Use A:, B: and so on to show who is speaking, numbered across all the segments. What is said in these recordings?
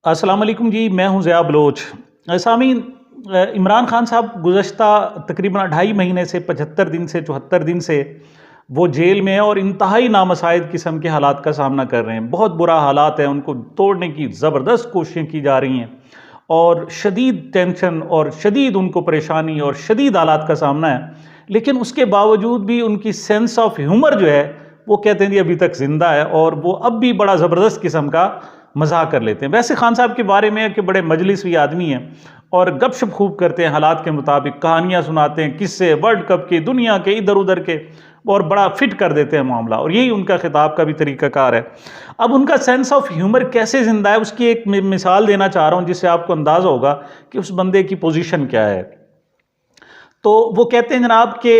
A: अस्सलाम वालेकुम जी, मैं हूं ज़िया बलोच। सामीन, इमरान खान साहब गुज़श्ता तकरीबन 2.5 महीने से 75 दिन से 74 दिन से वो जेल में है और इंतहाई नामसाइद किस्म के हालात का सामना कर रहे हैं। बहुत बुरा हालात है, उनको तोड़ने की ज़बरदस्त कोशिशें की जा रही हैं और शदीद टेंशन और शदीद उनको परेशानी और शदीद हालात का सामना है। लेकिन उसके बावजूद भी उनकी सेंस ऑफ ह्यूमर जो है, वो कहते हैं जी अभी तक ज़िंदा है और वो अब भी बड़ा ज़बरदस्त किस्म का मजाक कर लेते हैं। वैसे खान साहब के बारे में कि बड़े मजलिसी आदमी हैं और गपशप खूब करते हैं, हालात के मुताबिक कहानियाँ सुनाते हैं, किस्से वर्ल्ड कप के, दुनिया के, इधर उधर के, और बड़ा फिट कर देते हैं मामला। और यही उनका खिताब का भी तरीक़ाकार है। अब उनका सेंस ऑफ ह्यूमर कैसे ज़िंदा है, उसकी एक मिसाल देना चाह रहा हूँ जिससे आपको अंदाज़ा होगा कि उस बंदे की पोजीशन क्या है। तो वो कहते हैं जनाब कि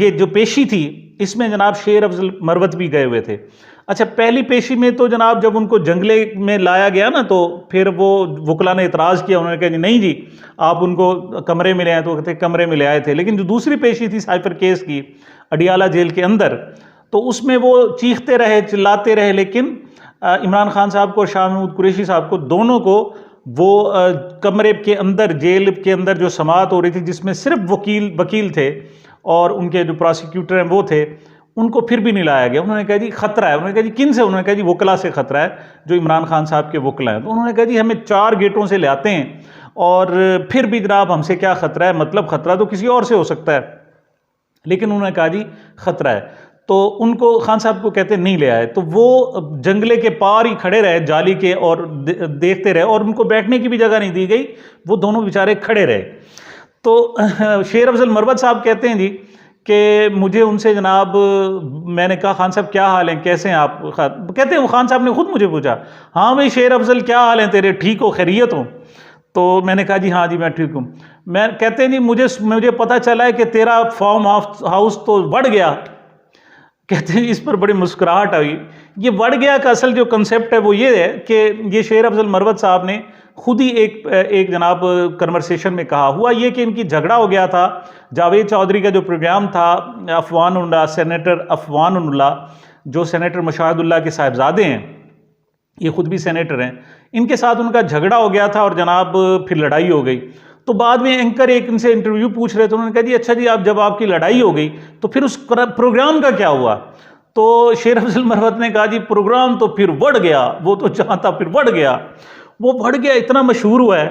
A: ये जो पेशी थी इसमें जनाब शेर अफजल मरवत भी गए हुए थे। अच्छा, पहली पेशी में तो जनाब जब उनको जंगले में लाया गया ना, तो फिर वो वकला ने इतराज़ किया। उन्होंने कहा जी नहीं जी, आप उनको कमरे में ले आए, तो कहते कमरे में ले आए थे। लेकिन जो दूसरी पेशी थी साइफर केस की अडियाला जेल के अंदर, तो उसमें वो चीखते रहे, चिल्लाते रहे, लेकिन इमरान खान साहब को और शाह महमूद कुरैशी साहब को, दोनों को वो कमरे के अंदर, जेल के अंदर जो समाअत हो रही थी जिसमें सिर्फ वकील थे और उनके जो प्रोसिक्यूटर हैं वो थे, उनको फिर भी नहीं लाया गया। उन्होंने कहा जी खतरा है। उन्होंने कहा जी किन से? उन्होंने कहा जी वकला से खतरा है, जो इमरान खान साहब के वकला हैं। तो उन्होंने कहा जी हमें 4 गेटों से ले आते हैं और फिर भी जनाब हमसे क्या खतरा है, मतलब खतरा तो किसी और से हो सकता है, लेकिन उन्होंने कहा जी खतरा है। तो उनको खान साहब को कहते नहीं ले आए, तो वो जंगले के पार ही खड़े रहे जाली के और देखते रहे, और उनको बैठने की भी जगह नहीं दी गई, वो दोनों बेचारे खड़े रहे। तो शेर अफजल मरवत साहब कहते हैं जी कि मुझे उनसे जनाब, मैंने कहा खान साहब क्या हाल है, कैसे हैं आप? कहते हैं खान साहब ने खुद मुझे पूछा, हाँ भाई शेर अफजल क्या हाल है तेरे, ठीक हो, खैरियत हो? तो मैंने कहा जी हाँ जी मैं ठीक हूँ। मैं कहते हैं जी मुझे पता चला है कि तेरा फार्म हाउस तो बढ़ गया। कहते हैं इस पर बड़ी मुस्कुराहट आई। ये बढ़ गया का असल जो कंसेप्ट है वो ये है कि ये शेर अफजल मरवत साहब ने खुद ही एक जनाब कन्वर्सेशन में कहा। हुआ ये कि इनकी झगड़ा हो गया था। जावेद चौधरी का जो प्रोग्राम था, अफवानुल्लाह, सेनेटर अफवानुल्लाह, जो सेनेटर मुशाहिदुल्लाह के साहिबजादे हैं, ये खुद भी सेनेटर हैं, इनके साथ उनका झगड़ा हो गया था और जनाब फिर लड़ाई हो गई। तो बाद में एंकर एक इनसे इंटरव्यू पूछ रहे थे, उन्होंने कहा जी अच्छा जी, आप जब आपकी लड़ाई हो गई तो फिर उस प्रोग्राम का क्या हुआ? तो शेर अफजल मरवत ने कहा जी प्रोग्राम तो फिर बढ़ गया, वो तो जहाँ था फिर बढ़ गया। वो बढ़ गया, इतना मशहूर हुआ है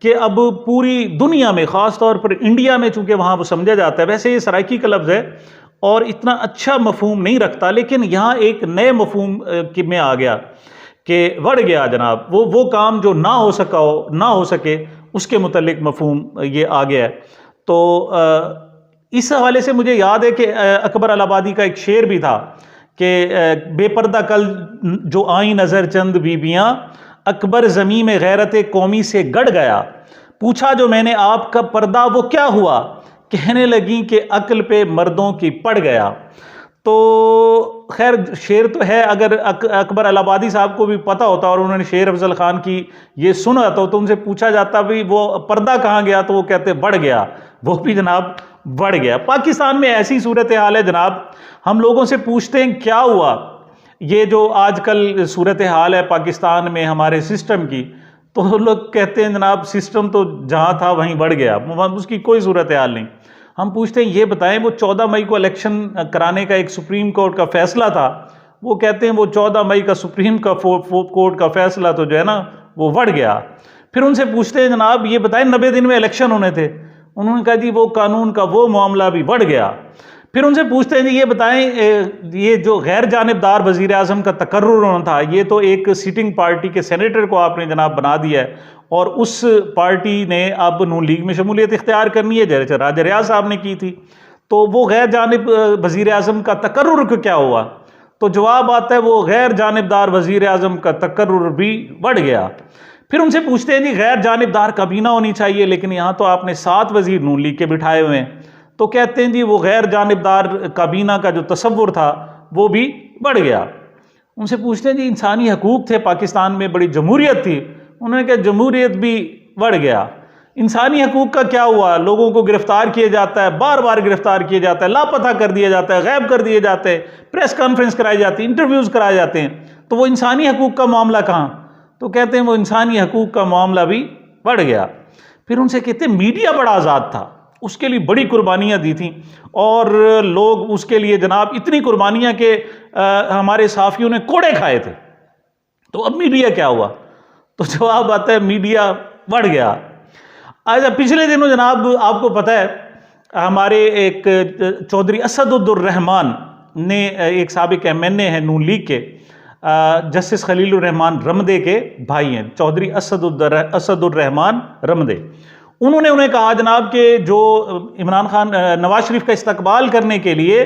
A: कि अब पूरी दुनिया में, ख़ास तौर पर इंडिया में, चूँकि वहाँ वो समझा जाता है, वैसे ये सराइकी का लफ्ज़ है और इतना अच्छा मफहूम नहीं रखता, लेकिन यहाँ एक नए मफहूम में आ गया कि बढ़ गया जनाब, वो काम जो ना हो सके उसके मुतल्लिक मफहूम ये आ गया है। तो इस हवाले से मुझे याद है कि अकबर अलाहाबादी का एक शेर भी था कि बेपर्दा कल जो आई नज़र चंद बीबियाँ, अकबर ज़मीं में गैरत कौमी से गड़ गया, पूछा जो मैंने आपका पर्दा वो क्या हुआ, कहने लगी कि अक्ल पे मर्दों की पड़ गया। तो खैर शेर तो है, अगर अकबर अलाहाबादी साहब को भी पता होता और उन्होंने शेर अफजल खान की ये सुना तो उनसे पूछा जाता भी वो पर्दा कहाँ गया, तो वो कहते बढ़ गया, वो भी जनाब बढ़ गया। पाकिस्तान में ऐसी सूरत हाल है जनाब, हम लोगों से पूछते हैं क्या हुआ, ये जो आजकल सूरत हाल है पाकिस्तान में हमारे सिस्टम की, तो लोग कहते हैं जनाब सिस्टम तो जहाँ था वहीं बढ़ गया, उसकी कोई सूरत हाल नहीं। हम पूछते हैं ये बताएं, वो 14 मई को इलेक्शन कराने का एक सुप्रीम कोर्ट का फैसला था, वो कहते हैं वो 14 मई का सुप्रीम कोर्ट का फैसला तो जो है ना वो बढ़ गया। फिर उनसे पूछते हैं जनाब ये बताएं 90 दिन में इलेक्शन होने थे, उन्होंने कहा जी वो कानून का वो मामला भी बढ़ गया। फिर उनसे पूछते हैं जी ये बताएं, ये जो गैर जानिबदार वज़ीर आज़म का तकर्रुर होना था, ये तो एक सिटिंग पार्टी के सेनेटर को आपने जनाब बना दिया है और उस पार्टी ने अब नून लीग में शमूलियत इख्तियार करनी है, जैसे राजा रियाज साहब ने की थी, तो वो गैर जानिब वज़ीर आज़म का तकर्रुर को क्या हुआ? तो जवाब आता है वो गैर जानिबदार वज़ीर आज़म का तकर्रुर भी बढ़ गया। फिर उनसे पूछते हैं जी गैर जानिबदार काबीना होनी चाहिए, लेकिन यहाँ तो आपने 7 वज़ीर नून लीग के बिठाए हुए हैं, तो कहते हैं जी वो गैर जानिबदार काबीना का जो तसव्वुर था वो भी बढ़ गया। उनसे पूछते हैं जी इंसानी हकूक़ थे पाकिस्तान में, बड़ी जमहूरियत थी, उन्होंने कहा जमहूरियत भी बढ़ गया। इंसानी हकूक़ का क्या हुआ? लोगों को गिरफ्तार किया जाता है, बार बार गिरफ्तार किया जाता है, लापता कर दिया जाता है, गायब कर दिए जाते हैं, प्रेस कॉन्फ्रेंस कराई जाती है, इंटरव्यूज़ कराए जाते हैं, तो वो इंसानी हकूक़ का मामला कहाँ? तो कहते हैं वो इंसानी हकूक़ का मामला भी बढ़ गया। फिर उनसे कहते हैं मीडिया बड़ा आज़ाद था, उसके लिए बड़ी कुर्बानियाँ दी थी और लोग उसके लिए जनाब इतनी कुर्बानियाँ के हमारे साफियों ने कोड़े खाए थे। तो अब मीडिया क्या हुआ? तो जवाब आता है मीडिया बढ़ गया। अच्छा, पिछले दिनों जनाब आपको पता है हमारे एक चौधरी असदुर्रहमान ने, एक साबिक MNA है नून लीग के, जस्टिस खलीलुर रहमान रमदे के भाई हैं, चौधरी असदुर्रहमान रमदे, उन्होंने उन्हें कहा जनाब कि जो इमरान खान नवाज शरीफ का इस्तकबाल करने के लिए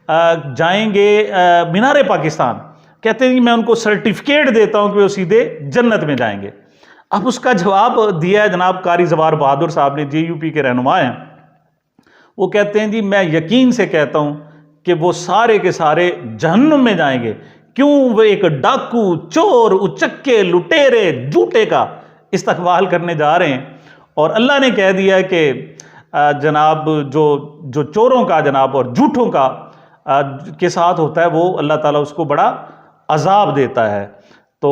A: जाएंगे मीनार पाकिस्तान, कहते हैं कि मैं उनको सर्टिफिकेट देता हूं कि वो सीधे जन्नत में जाएंगे। अब उसका जवाब दिया है जनाब कारी जवार बहादुर साहब ने, JUP के रहनुमा हैं। वो कहते हैं जी मैं यकीन से कहता हूं कि वो सारे के सारे जहन्नुम में जाएंगे। क्यों? वो एक डाकू, चोर, उचक्के, लुटेरे, झूठे का इस्तकबाल करने जा रहे हैं और अल्लाह ने कह दिया कि जनाब जो चोरों का जनाब और झूठों का के साथ होता है वो अल्लाह ताला उसको बड़ा अजाब देता है। तो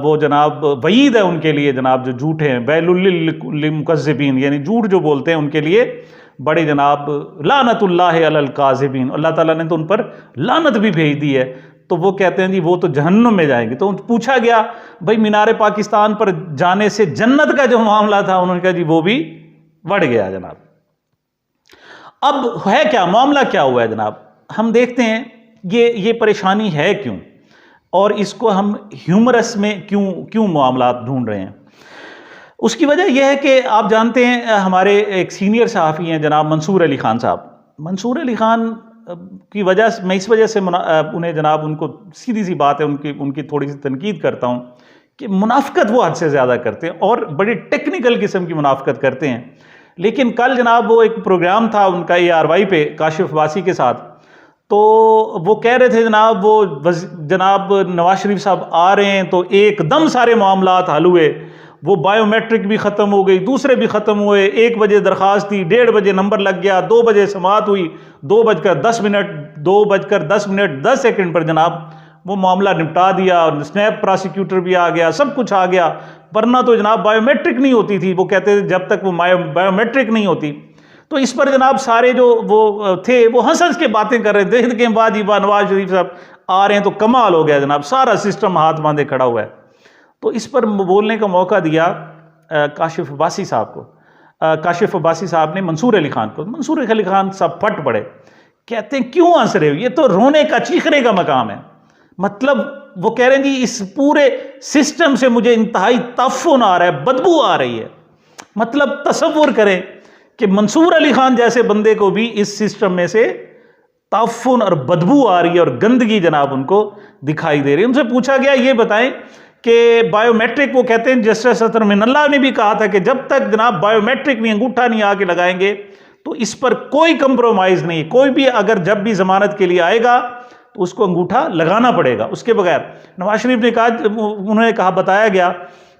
A: वो जनाब वईद है उनके लिए जनाब जो झूठे हैं, बैलुल मुकज़्ज़िबीन, यानी झूठ जो बोलते हैं उनके लिए बड़े जनाब लानतुल्लाह अलल काज़िबीन, अल्लाह ताला ने तो उन पर लानत भी भेज दी है। तो वो कहते हैं जी वो तो जहन्नुम में जाएंगे। तो पूछा गया भाई मीनार पाकिस्तान पर जाने से जन्नत का जो मामला था, उन्होंने कहा जी वो भी बढ़ गया जनाब। अब है क्या मामला, क्या हुआ है जनाब? हम देखते हैं ये परेशानी है क्यों और इसको हम ह्यूमरस में क्यों मामला ढूंढ रहे हैं। उसकी वजह यह है कि आप जानते हैं हमारे एक सीनियर सहाफ़ी हैं जनाब मंसूर अली खान साहब। मंसूर अली खान की वजह मैं इस वजह से उन्हें जनाब उनको सीधी सी बात है उनकी थोड़ी सी तनकीद करता हूँ कि मुनाफ़िकत वो हद से ज़्यादा करते हैं और बड़ी टेक्निकल किस्म की मुनाफ़िकत करते हैं। लेकिन कल जनाब वो एक प्रोग्राम था उनका ARY पे काशिफ अब्बासी के साथ, तो वो कह रहे थे जनाब जनाब नवाज शरीफ साहब आ रहे हैं तो एकदम सारे मामलात हल हुए, वो बायोमेट्रिक भी ख़त्म हो गई, दूसरे भी ख़त्म हुए, 1 बजे दरख्वास्त दी, 1:30 बजे नंबर लग गया, 2 बजे समाअत हुई, 2:10 10 सेकंड पर जनाब वो मामला निपटा दिया और स्नैप प्रोसिक्यूटर भी आ गया, सब कुछ आ गया। वरना तो जनाब बायोमेट्रिक नहीं होती थी, वो कहते थे जब तक वो बायोमेट्रिक नहीं होती। तो इस पर जनाब सारे जो वो थे वो हंस के बातें कर रहे थे, देख के बाद ही नवाज शरीफ साहब आ रहे हैं तो कमाल हो गया जनाब, सारा सिस्टम हाथ बांधे खड़ा हुआ है। तो इस पर बोलने का मौका दिया काशिफ अब्बासी साहब को। काशिफ अब्बासी साहब ने मंसूर अली खान को, मंसूर अली खान साहब फट पड़े, कहते हैं क्यों हंस रहे हो, ये तो रोने का चीखने का मकाम है। मतलब वो कह रहे हैं जी इस पूरे सिस्टम से मुझे इंतहाई तफ़्फ़ुन आ रहा है, बदबू आ रही है। मतलब तसव्वुर करें कि मंसूर अली खान जैसे बंदे को भी इस सिस्टम में से तफ़्फ़ुन और बदबू आ रही है और गंदगी जनाब उनको दिखाई दे रही है। उनसे पूछा गया ये बताएं कि बायोमेट्रिक, वो कहते हैं जस्टिस सतर मिनल्लाह ने भी कहा था कि जब तक जनाब बायोमेट्रिक नहीं, अंगूठा नहीं आके लगाएंगे तो इस पर कोई कंप्रोमाइज़ नहीं, कोई भी अगर जब भी जमानत के लिए आएगा तो उसको अंगूठा लगाना पड़ेगा, उसके बगैर। नवाज शरीफ ने कहा, उन्होंने कहा, बताया गया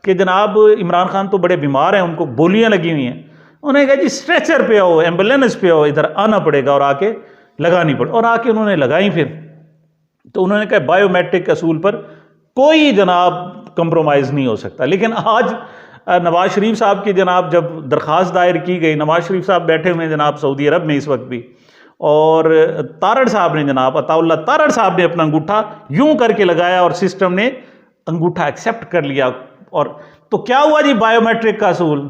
A: कि जनाब इमरान खान तो बड़े बीमार हैं, उनको गोलियां लगी हुई हैं। उन्होंने कहा जी स्ट्रेचर पे आओ, एम्बुलेंस पे आओ, इधर आना पड़ेगा और आके लगानी पड़े, और आके उन्होंने लगाई। फिर तो उन्होंने कहा बायोमेट्रिक असूल पर कोई जनाब कंप्रोमाइज़ नहीं हो सकता। लेकिन आज नवाज शरीफ साहब की जनाब जब दरख्वास्त दायर की गई, नवाज शरीफ साहब बैठे हुए जनाब सऊदी अरब में इस वक्त भी, और तारड़ साहब ने जनाब अताउल्लाह तारड़ साहब ने अपना अंगूठा यूं करके लगाया और सिस्टम ने अंगूठा एक्सेप्ट कर लिया। और तो क्या हुआ जी बायोमेट्रिक का असूल?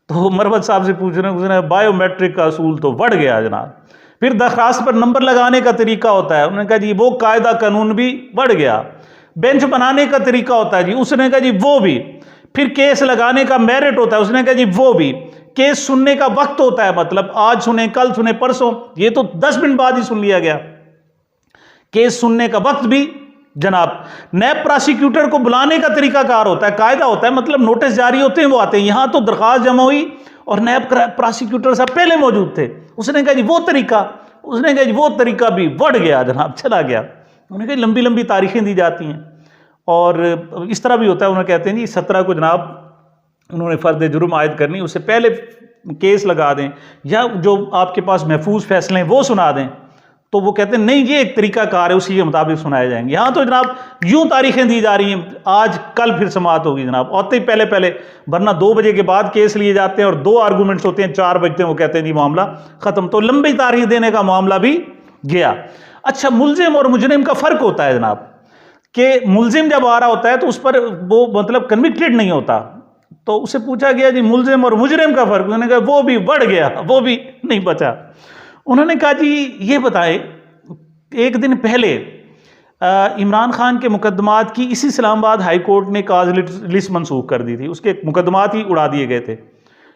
A: तो मरवत साहब से पूछ रहे हैं, उसने बायोमेट्रिक का असूल तो बढ़ गया जनाब। फिर दरख्वास्त पर नंबर लगाने का तरीका होता है, उन्होंने कहा जी वो कायदा कानून भी बढ़ गया। बेंच बनाने का तरीका होता है जी, उसने कहा जी वो भी। फिर केस लगाने का मेरिट होता है, उसने कहा जी वो भी। केस सुनने का वक्त होता है, मतलब आज सुने, कल सुने, परसों, ये तो 10 मिनट बाद ही सुन लिया गया। केस सुनने का वक्त भी जनाब। नैब प्रोसिक्यूटर को बुलाने का तरीकाकार होता है, कायदा होता है, मतलब नोटिस जारी होते हैं वो आते हैं। यहां तो दरख्वास्त जमा हुई और नैब प्रोसिक्यूटर साहब पहले मौजूद थे, उसने कहा जी वो तरीका, उसने कहा जी वो तरीका भी बढ़ गया जनाब, चला गया। उन्होंने कहा लंबी लंबी तारीखें दी जाती हैं और इस तरह भी होता है। उन्होंने कहते हैं जी 17 को जनाब उन्होंने फर्द जुर्म आयद करनी, उससे पहले केस लगा दें या जो आपके पास महफूज फैसले हैं वो सुना दें, तो वो कहते हैं नहीं ये एक तरीका कार है, उसी के मुताबिक सुनाए जाएंगे। यहाँ तो जनाब यूं तारीखें दी जा रही हैं, आज कल फिर समाअत होगी जनाब, आते ही पहले पहले, वरना 2 बजे के बाद केस लिए जाते हैं और 2 आर्गूमेंट्स होते हैं, 4 बजते हैं वो कहते हैं जी मामला खत्म। तो लंबी तारीख देने का मामला भी गया। अच्छा, मुलजिम और मुजरिम का फर्क होता है जनाब, कि मुलजिम जब आ रहा होता है तो उस पर वो मतलब कन्विक्टेड नहीं होता। तो उससे पूछा गया जी मुलजिम और मुजरिम का फर्क, उन्होंने कहा वो भी बढ़ गया, वो भी नहीं बचा। उन्होंने कहा जी ये बताएं, एक दिन पहले इमरान खान के मुकदमात की इसी इस्लामाबाद हाई कोर्ट ने काज लिस्ट मनसूख कर दी थी, उसके मुकदमात ही उड़ा दिए गए थे,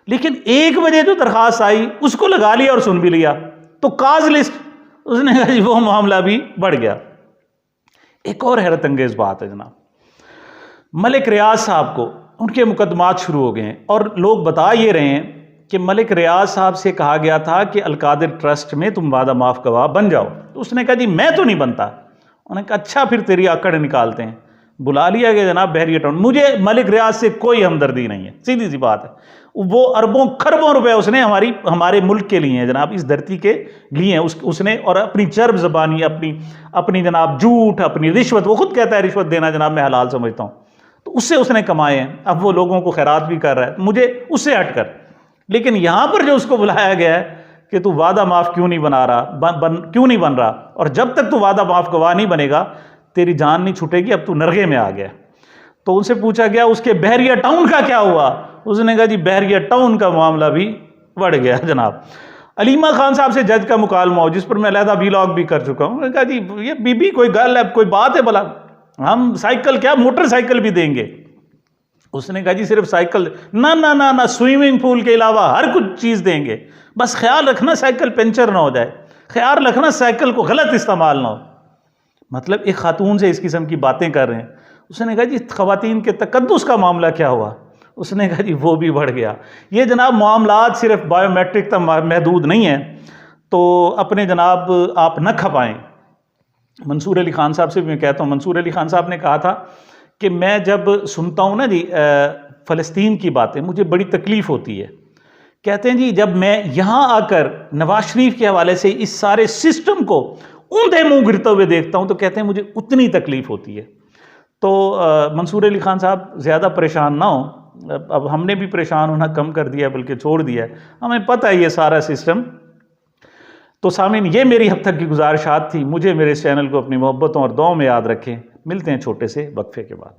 A: लेकिन 1 बजे जो दरखास्त आई उसको लगा लिया और सुन भी लिया, तो काज लिस्ट, उसने कहा जी वो मामला भी बढ़ गया। एक और हैरत अंगेज बात है जनाब, मलिक रियाज साहब को उनके मुकदमात शुरू हो गए हैं और लोग बता ये रहे हैं कि मलिक रियाज साहब से कहा गया था कि अलकादिर ट्रस्ट में तुम वादा माफ गवाह बन जाओ, तो उसने कहा जी मैं तो नहीं बनता। उन्होंने कहा अच्छा फिर तेरी आकड़ निकालते हैं। बुला लिया गया जनाब बहरिया टाउन। मुझे मलिक रियाज से कोई हमदर्दी नहीं है, सीधी सी बात है। वो अरबों खरबों रुपए उसने हमारे मुल्क के लिए हैं जनाब, इस धरती के लिए हैं उसने, और अपनी चर्ब जबानी, अपनी जनाब झूठ, अपनी रिश्वत, वो खुद कहता है रिश्वत देना जनाब मैं हलाल समझता हूँ, तो उससे उसने कमाए हैं। अब वो लोगों को खैरात भी कर रहा है, मुझे उससे हटकर। लेकिन यहां पर जो उसको बुलाया गया है कि तू वादा माफ क्यों नहीं बना रहा, क्यों नहीं बन रहा, और जब तक तू वादा माफ गवाह नहीं बनेगा तेरी जान नहीं छूटेगी, अब तू नरगे में आ गया। तो उनसे पूछा गया उसके बहरिया टाउन का क्या हुआ, उसने कहा जी बहरिया टाउन का मामला भी बढ़ गया जनाब। अलीमा खान साहब से जज का मुकालमा हो, जिस पर मैं अलहदा व्लॉग भी कर चुका हूँ। उन्होंने कहा जी ये बीबी कोई गल है, कोई बात है, भला हम साइकिल क्या मोटरसाइकिल भी देंगे। उसने कहा जी सिर्फ साइकिल ना ना ना ना, स्विमिंग पूल के अलावा हर कुछ चीज़ देंगे, बस ख्याल रखना साइकिल पंचर ना हो जाए, ख्याल रखना साइकिल को गलत इस्तेमाल ना हो। मतलब एक खातून से इस किस्म की बातें कर रहे हैं। उसने कहा जी ख़वातीन के तकद्दुस का मामला क्या हुआ, उसने कहा जी वो भी बढ़ गया। ये जनाब मामलात सिर्फ बायोमेट्रिक तक महदूद नहीं है, तो अपने जनाब आप न खपाएं। मंसूर अली खान साहब से भी मैं कहता हूँ, मंसूर अली खान साहब ने कहा था कि मैं जब सुनता हूँ ना जी फ़लस्तीन की बातें मुझे बड़ी तकलीफ़ होती है। कहते हैं जी जब मैं यहाँ आकर नवाज शरीफ के हवाले से इस सारे सिस्टम को ऊंधे मुंह गिरते हुए देखता हूँ तो कहते हैं मुझे उतनी तकलीफ़ होती है। तो मंसूर अली खान साहब ज़्यादा परेशान ना हो, अब हमने भी परेशान होना कम कर दिया बल्कि छोड़ दिया है, हमें पता है ये सारा सिस्टम। तो सामीन ये मेरी अब तक की गुजारिशात थी। मुझे मेरे इस चैनल को अपनी मोहब्बतों और दुआओं में याद रखें। मिलते हैं छोटे से वक्फे के बाद।